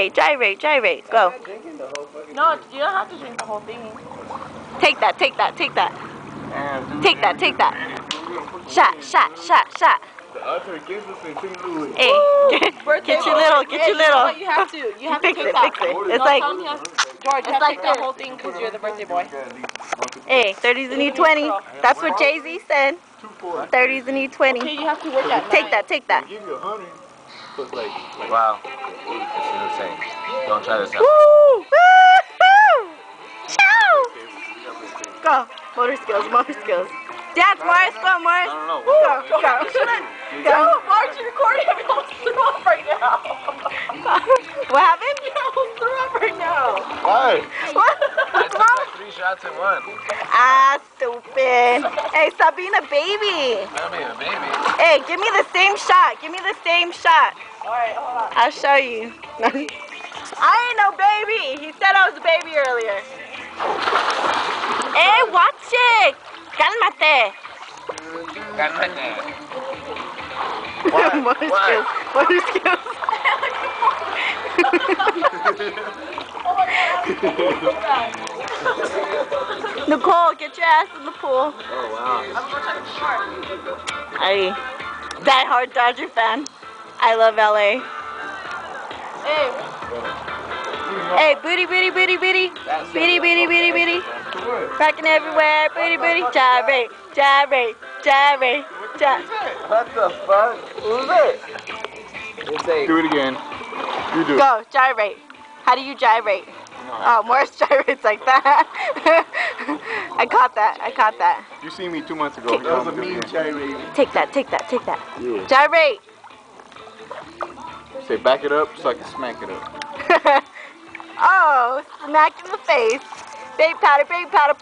Gyrate, gyrate, gyrate. Go. No, you don't have to drink the whole thing. Take that, take that, take that. Take that, take that. Shot, shot, shot, shot. Hey, get your little, get your little. You have to Fix take it, that. fix it. No, It's like, George, you have to take that whole thing because you're the birthday boy. hey, 30's a new 20. That's what Jay-Z said. 30's a new 20. Okay, you have to work at night. Take that, take that. Wow. This is insane. Don't try this out. Woo! Woo! Ciao! Go. Motor skills, motor skills. Dance, Morris, go, Morris. No. Go, go. Go. Mark, you're recording. I'm almost threw up right now. What happened? I almost threw up right now. Why? What? I took like 3 shots in one. Ah, stupid. Hey, stop being a baby. I'm being a baby. Hey, give me the same shot. Give me the same shot. Alright, hold on. I'll show you. I ain't no baby. He said I was a baby earlier. Hey, watch it. Cálmate. Cálmate. Motor skills. Motor skills. Nicole, get your ass in the pool. Oh, wow. Hey, die hard Dodger fan. I love LA. Hey. Hey, booty, booty, booty, booty. Booty, booty, booty, booty. Rocking everywhere. Booty, booty. Gyrate, gyrate, gyrate, gyrate. What the fuck? Who's it? Do it again. You do it. Go, gyrate. How do you gyrate? Oh, Morris gyrates like that. I caught that. I caught that. You seen me 2 months ago. That was a mean gyrate. Take that, take that, take that. Yeah. Gyrate. Say back it up so I can smack it up. Oh, smack in the face. Baby powder, baby powder.